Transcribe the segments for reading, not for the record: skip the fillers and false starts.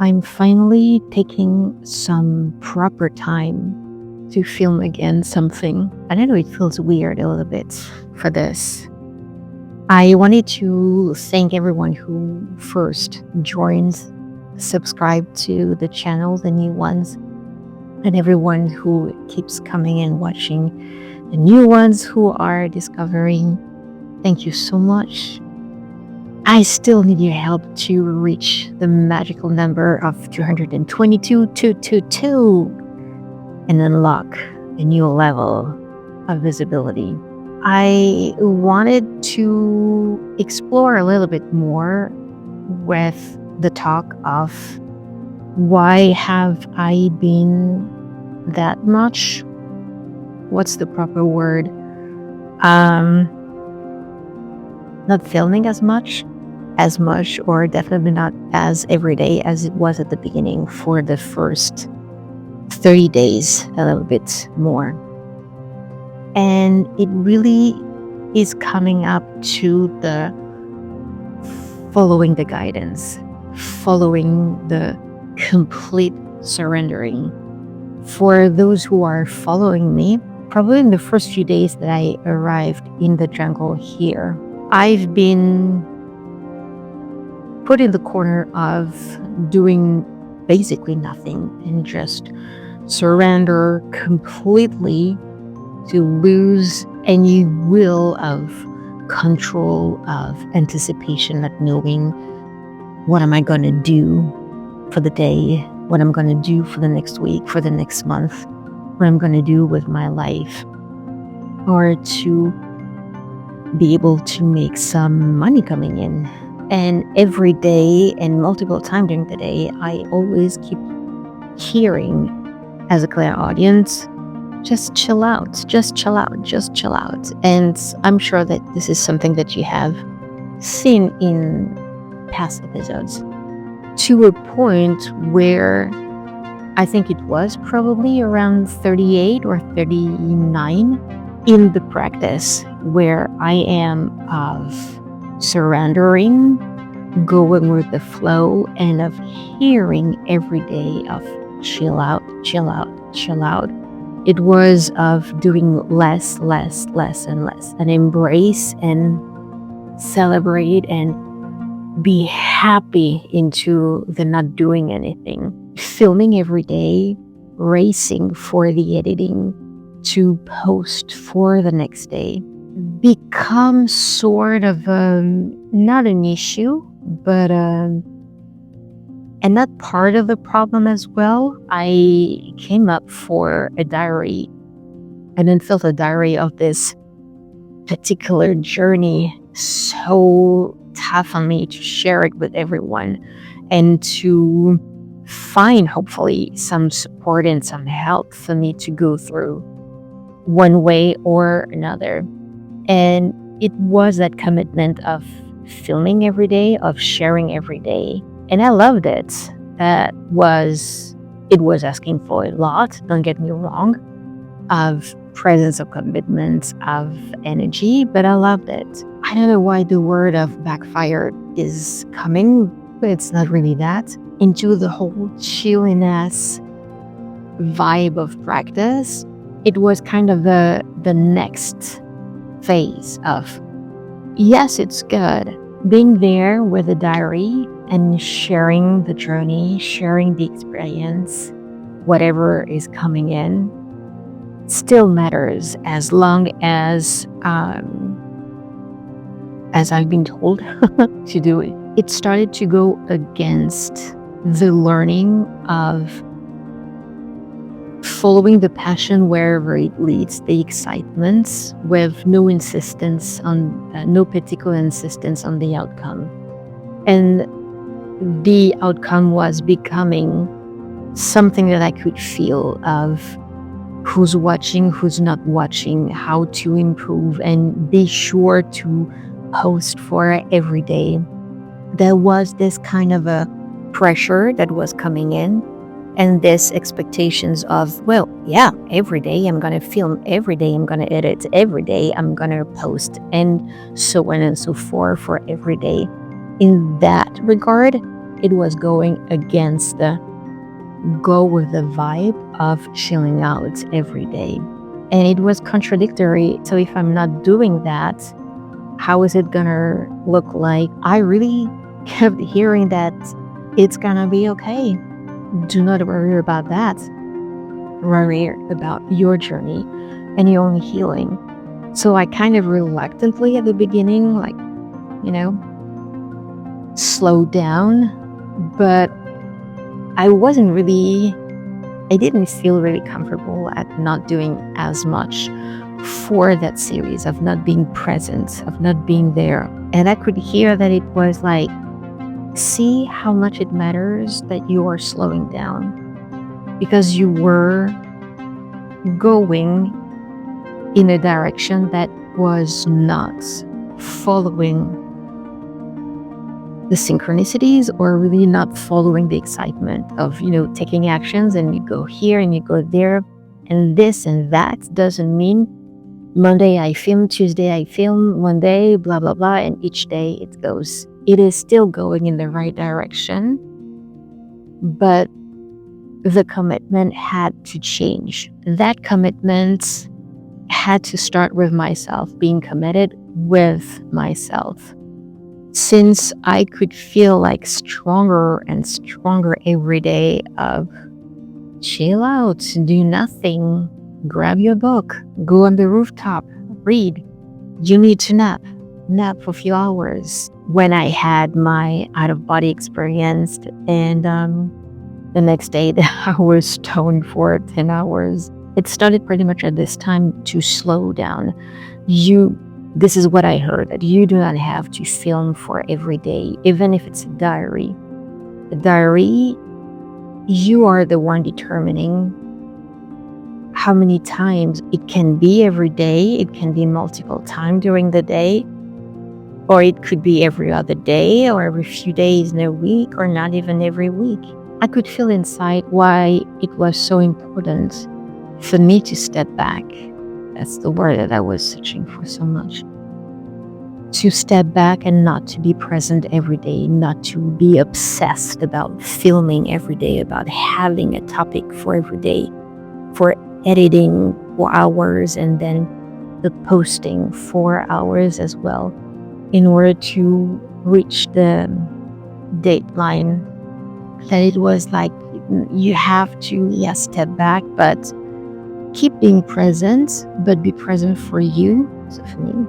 I'm finally taking some proper time to film again something. I don't know, it feels weird a little bit for this. I wanted to thank everyone who first joins, subscribe to the channel, the new ones, and everyone who keeps coming and watching, the new ones who are discovering. Thank you so much. I still need your help to reach the magical number of 222,222 and unlock a new level of visibility. I wanted to explore a little bit more with the talk of why have I been that much? What's the proper word? Not filming as much, or definitely not as every day as it was at the beginning for the first 30 days, a little bit more. And it really is coming up to the following the guidance, following the complete surrendering. For those who are following me, probably in the first few days that I arrived in the jungle here, I've been put in the corner of doing basically nothing and just surrender completely to lose any will of control, of anticipation, not knowing what am I going to do for the day, what I'm going to do for the next week, for the next month, what I'm going to do with my life, or to be able to make some money coming in. And every day and multiple times during the day, I always keep hearing as a clear audience, just chill out, just chill out, just chill out. And I'm sure that this is something that you have seen in past episodes, to a point where I think it was probably around 38 or 39 in the practice where I am of surrendering, going with the flow, and of hearing every day of chill out, chill out, chill out. It was of doing less, less, less, and less, and embrace and celebrate and be happy into the not doing anything. Filming every day, racing for the editing to post for the next day becomes sort of not an issue, but and not part of the problem as well. I came up for a diary, an unfiltered diary of this particular journey, so tough on me to share it with everyone and to find hopefully some support and some help for me to go through one way or another. And it was that commitment of filming every day, of sharing every day. And I loved it. It was asking for a lot, don't get me wrong, of presence, of commitment, of energy, but I loved it. I don't know why the word of backfired is coming, but it's not really that. Into the whole chilliness vibe of practice, it was kind of the next phase of, yes, it's good being there with a diary and sharing the journey, sharing the experience, whatever is coming in, still matters as long as I've been told to do it. It started to go against the learning of following the passion wherever it leads, the excitement, with no insistence on, no particular insistence on the outcome. And the outcome was becoming something that I could feel of who's watching, who's not watching, how to improve, and be sure to post for every day. There was this kind of a pressure that was coming in, and this expectations of, well, yeah, every day I'm going to film, every day I'm going to edit, every day I'm going to post, and so on and so forth for every day. In that regard, it was going against the go with the vibe of chilling out every day. And it was contradictory. So if I'm not doing that, how is it gonna look like? I really kept hearing that it's gonna be okay. Do not worry about that. Worry about your journey and your own healing. So I kind of reluctantly at the beginning, like, slowed down, but I didn't feel really comfortable at not doing as much for that series, of not being present, of not being there. And I could hear that it was like, see how much it matters that you are slowing down, because you were going in a direction that was not following the synchronicities, or really not following the excitement of, taking actions, and you go here and you go there, and this and that doesn't mean Monday I film, Tuesday I film, one day, blah, blah, blah, and each day it is still going in the right direction, but the commitment had to change. That commitment had to start with myself, being committed with myself. Since I could feel like stronger and stronger every day of chill out, do nothing, grab your book, go on the rooftop, read. You need to nap for a few hours. When I had my out-of-body experience, and the next day I was stoned for 10 hours, it started pretty much at this time to slow down. This is what I heard, that you do not have to film for every day, even if it's a diary. A diary, you are the one determining how many times it can be every day. It can be multiple times during the day, or it could be every other day, or every few days in a week, or not even every week. I could feel inside why it was so important for me to step back. That's the word that I was searching for so much. To step back and not to be present every day, not to be obsessed about filming every day, about having a topic for every day, for editing 4 hours, and then the posting 4 hours as well, in order to reach the deadline. That it was like, you have to, step back, but keep being present, but be present for you, Stephanie,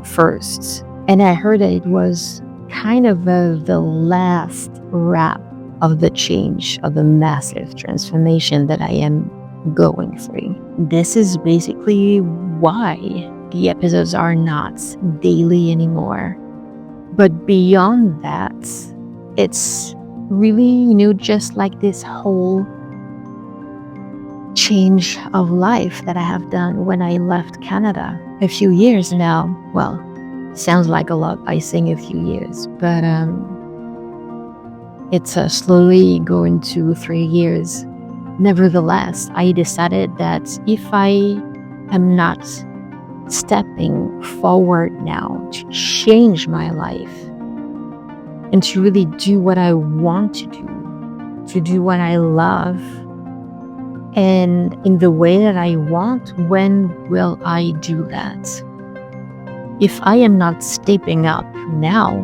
first. And I heard that it was kind of the last wrap of the change, of the massive transformation that I am going through. This is basically why the episodes are not daily anymore. But beyond that, it's really, just like this whole change of life that I have done when I left Canada a few years now. Well, sounds like a lot by saying a few years, but it's slowly going to 3 years. Nevertheless, I decided that if I am not stepping forward now to change my life and to really do what I want to do what I love, and in the way that I want, when will I do that? If I am not stepping up now,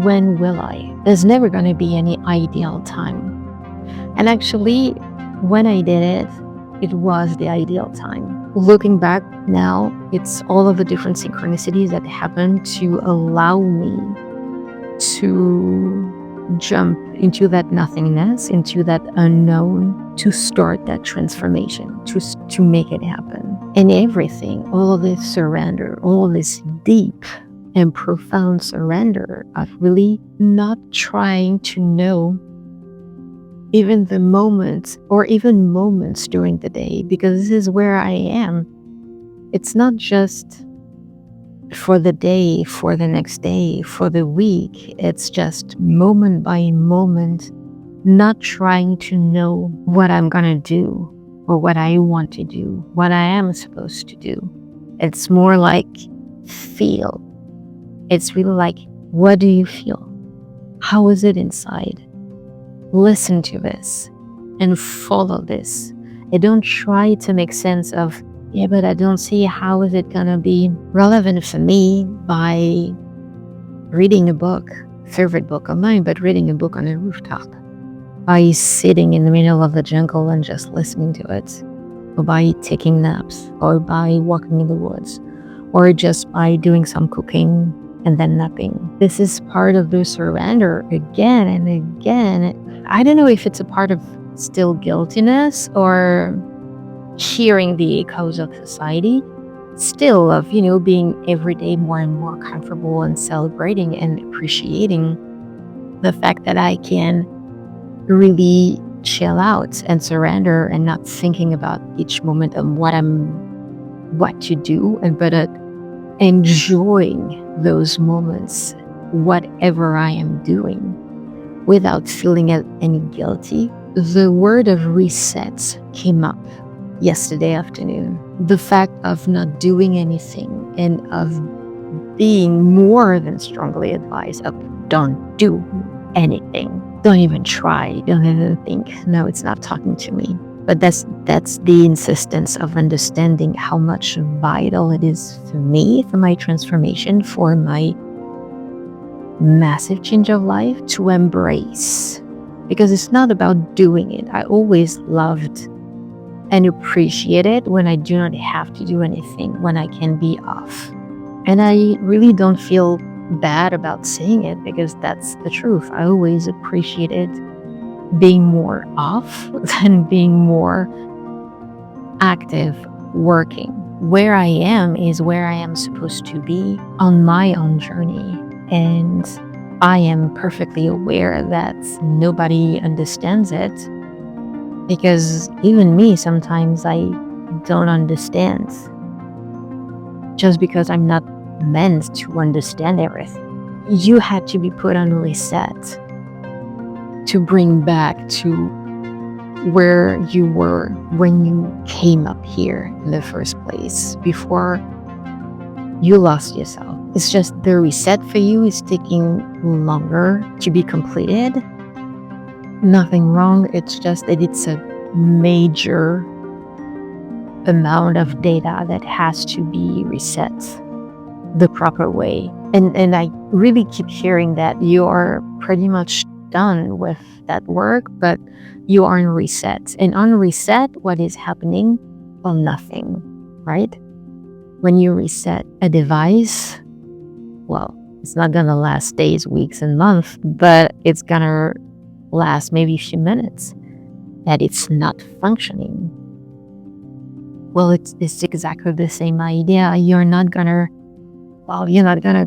when will I? There's never going to be any ideal time. And actually, when I did it, it was the ideal time. Looking back now, it's all of the different synchronicities that happened to allow me to jump into that nothingness, into that unknown, to start that transformation, to make it happen. And everything, all of this surrender, all of this deep and profound surrender of really not trying to know even the moments, or even moments during the day, because this is where I am. It's not just for the day, for the next day, for the week. It's just moment by moment, not trying to know what I'm gonna do or what I want to do, what I am supposed to do. It's more like feel. It's really like, what do you feel? How is it inside? Listen to this and follow this. And don't try to make sense of, yeah, but I don't see how is it gonna be relevant for me by reading a book, favorite book of mine, but reading a book on a rooftop, by sitting in the middle of the jungle and just listening to it, or by taking naps, or by walking in the woods, or just by doing some cooking and then napping. This is part of the surrender again and again. I don't know if it's a part of still guiltiness or hearing the echoes of society, still of, being every day more and more comfortable and celebrating and appreciating the fact that I can really chill out and surrender and not thinking about each moment of what to do, but enjoying those moments, whatever I am doing, without feeling any guilty. The word of reset came up yesterday afternoon. The fact of not doing anything and of being more than strongly advised of don't do anything. Don't even try. Don't even think. No, it's not talking to me. But that's the insistence of understanding how much vital it is for me, for my transformation, for my massive change of life, to embrace. Because it's not about doing it. I always loved and appreciated when I do not have to do anything, when I can be off. And I really don't feel bad about saying it, because that's the truth. I always appreciated being more off than being more active, working. Where I am is where I am supposed to be on my own journey. And I am perfectly aware that nobody understands it, because even me, sometimes I don't understand, just because I'm not meant to understand everything. You had to be put on reset to bring back to where you were when you came up here in the first place, before you lost yourself. It's just the reset for you is taking longer to be completed. Nothing wrong. It's just that it's a major amount of data that has to be reset the proper way. And I really keep hearing that you are pretty much done with that work, but you are on reset. And on reset, what is happening? Well, nothing, right? When you reset a device, well, it's not gonna last days, weeks, and months, but it's gonna last maybe a few minutes that it's not functioning. Well, it's exactly the same idea. You're not gonna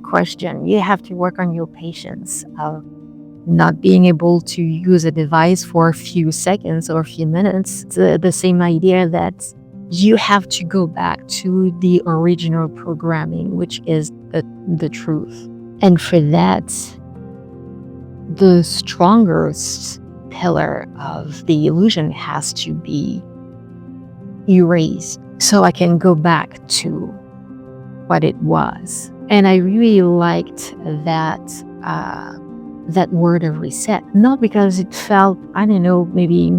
question. You have to work on your patience of not being able to use a device for a few seconds or a few minutes. It's the same idea that you have to go back to the original programming, which is the truth. And for that, the strongest pillar of the illusion has to be erased, so I can go back to what it was. And I really liked that word of reset, not because it felt, I don't know, maybe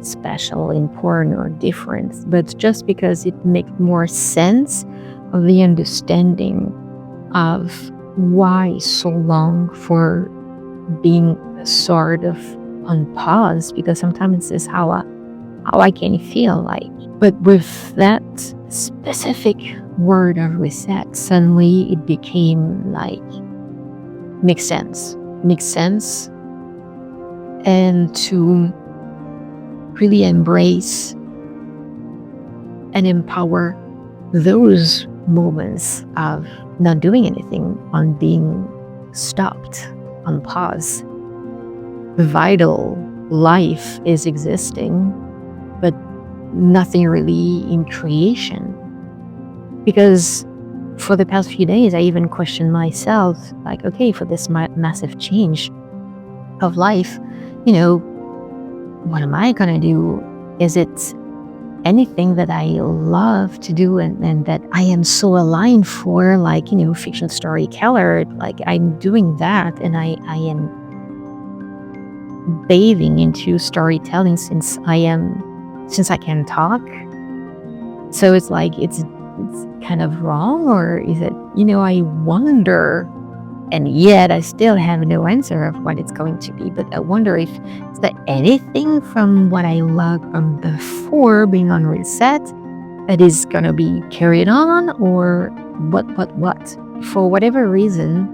special, important, or different, but just because it makes more sense of the understanding of why so long for being sort of on pause, because sometimes it's how I can feel like. But with that specific word of reset, suddenly it became like makes sense, and to really embrace and empower those moments of not doing anything, on being stopped, on pause. The vital life is existing, but nothing really in creation. Because for the past few days, I even questioned myself, like, okay, for this massive change of life, what am I gonna do? Is it anything that I love to do and that I am so aligned for, like, fiction storyteller, like I'm doing that, and I am bathing into storytelling since I can talk. So it's like it's kind of wrong, or is it, I wonder, and yet I still have no answer of what it's going to be. But I wonder if is there anything from what I loved from before being on reset that is gonna be carried on, or what? For whatever reason,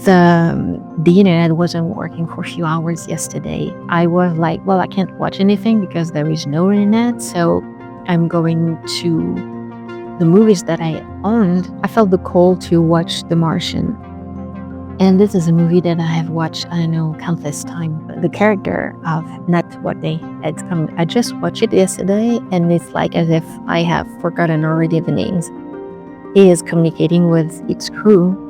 the internet wasn't working for a few hours yesterday. I was like, well, I can't watch anything because there is no internet, so I'm going to the movies that I owned. I felt the call to watch The Martian. And this is a movie that I have watched, I don't know, countless times. The character of not what they had come. I just watched it yesterday, and it's like as if I have forgotten already the names. He is communicating with its crew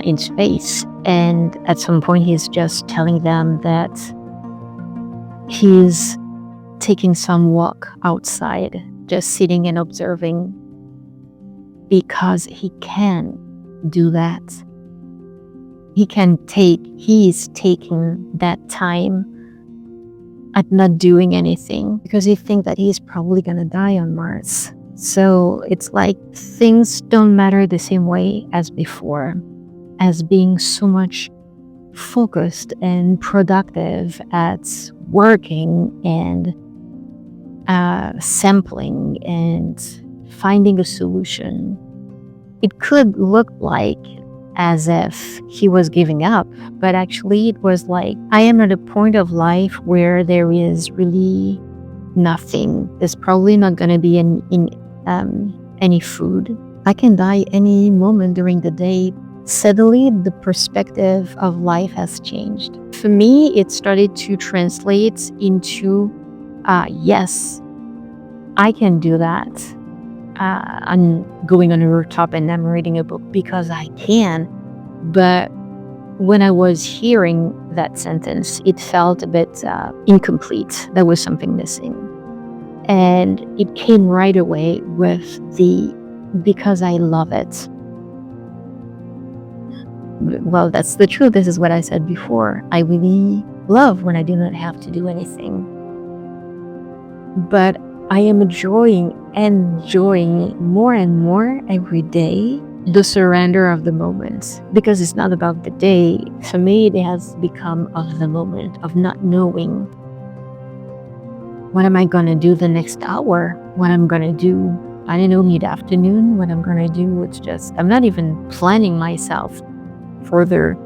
in space, and at some point he's just telling them that he's taking some walk outside, just sitting and observing, because he can do that. He's taking that time at not doing anything because he thinks that he's probably gonna die on Mars. So it's like things don't matter the same way as before, as being so much focused and productive at working and sampling and finding a solution. It could look like as if he was giving up, but actually it was like, I am at a point of life where there is really nothing. There's probably not going to be any food. I can die any moment during the day. Suddenly, the perspective of life has changed. For me, it started to translate into, yes, I can do that. I'm going on a rooftop and I'm reading a book because I can. But when I was hearing that sentence, it felt a bit incomplete. There was something missing. And it came right away with because I love it. Well, that's the truth. This is what I said before. I really love when I do not have to do anything. But I am enjoying more and more every day the surrender of the moment, because it's not about the day. For me, it has become of the moment, of not knowing what am I going to do the next hour, what I'm going to do, I don't know, mid-afternoon, what I'm going to do. It's just, I'm not even planning myself further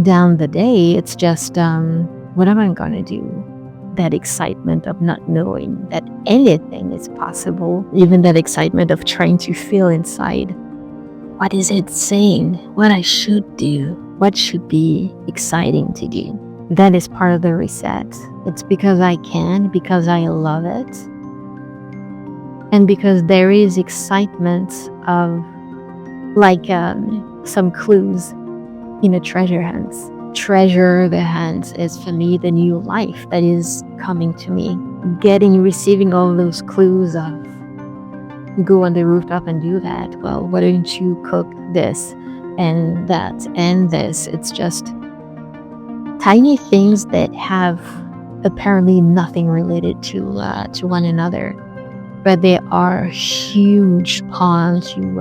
down the day. It's just, what am I going to do? That excitement of not knowing that anything is possible, even that excitement of trying to feel inside. What is it saying? What I should do? What should be exciting to do? That is part of the reset. It's because I can, because I love it, and because there is excitement of like some clues in a treasure hunt. Treasure the hunt is for me the new life that is coming to me. Receiving all those clues of go on the rooftop and do that. Well, why don't you cook this and that and this? It's just tiny things that have apparently nothing related to one another, but they are huge pawn to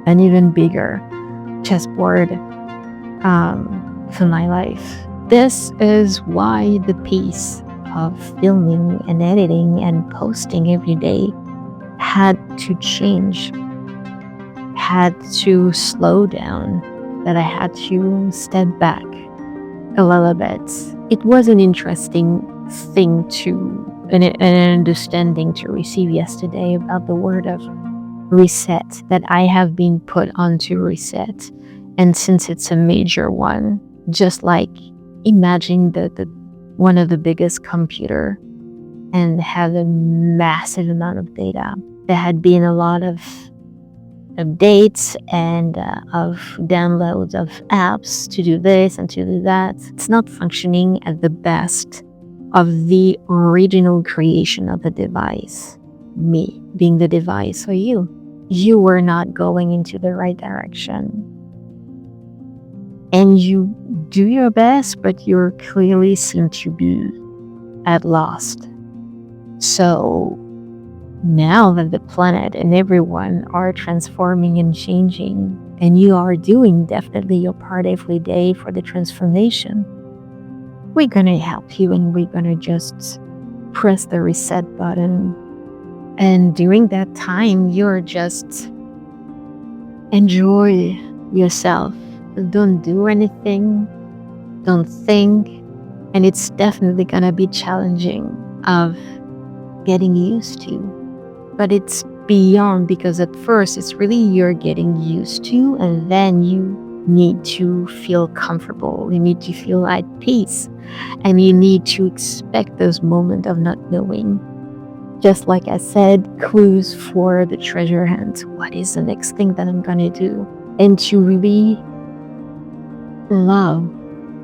an even bigger chessboard for my life. This is why the pace of filming and editing and posting every day had to change, had to slow down, that I had to step back a little bit. It was an interesting thing an understanding to receive yesterday about the word of reset, that I have been put onto reset. And since it's a major one, just like imagine the one of the biggest computer and have a massive amount of data. There had been a lot of updates and of downloads of apps to do this and to do that. It's not functioning at the best of the original creation of the device, me being the device. So you were not going into the right direction. And you do your best, but you clearly seem to be at lost. So now that the planet and everyone are transforming and changing, and you are doing definitely your part every day for the transformation, we're going to help you, and we're going to just press the reset button. And during that time, you're just enjoy yourself. Don't do anything. Don't think. And it's definitely going to be challenging of getting used to. But it's beyond, because at first it's really you're getting used to, and then you need to feel comfortable. You need to feel at peace. And you need to expect those moments of not knowing. Just like I said, clues for the treasure hunt. What is the next thing that I'm going to do? And to really love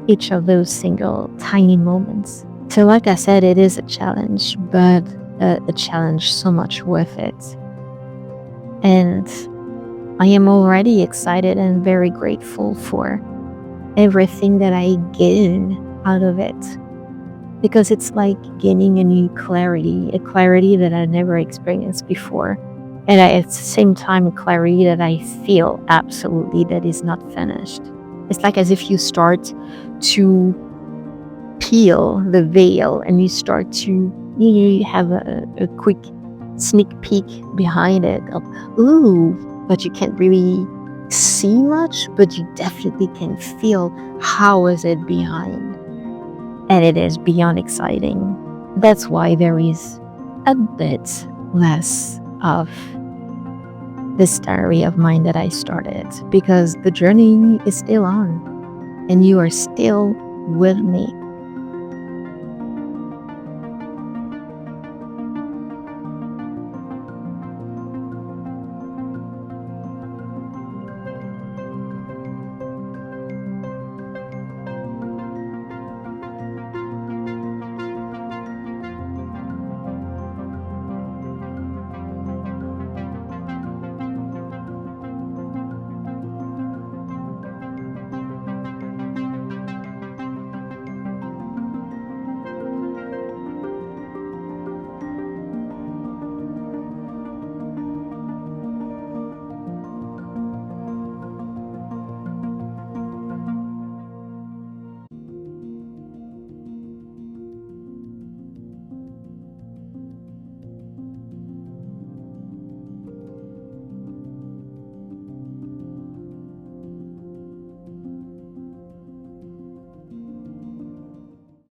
each of those single tiny moments. So like I said, it is a challenge, but a challenge so much worth it. And I am already excited and very grateful for everything that I gain out of it. Because it's like gaining a new clarity, a clarity that I never experienced before. And at the same time, a clarity that I feel absolutely that is not finished. It's like as if you start to peel the veil and you start to, you have a quick sneak peek behind it of, ooh, but you can't really see much, but you definitely can feel how is it behind. And it is beyond exciting. That's why there is a bit less of this diary of mine that I started, because the journey is still on and you are still with me.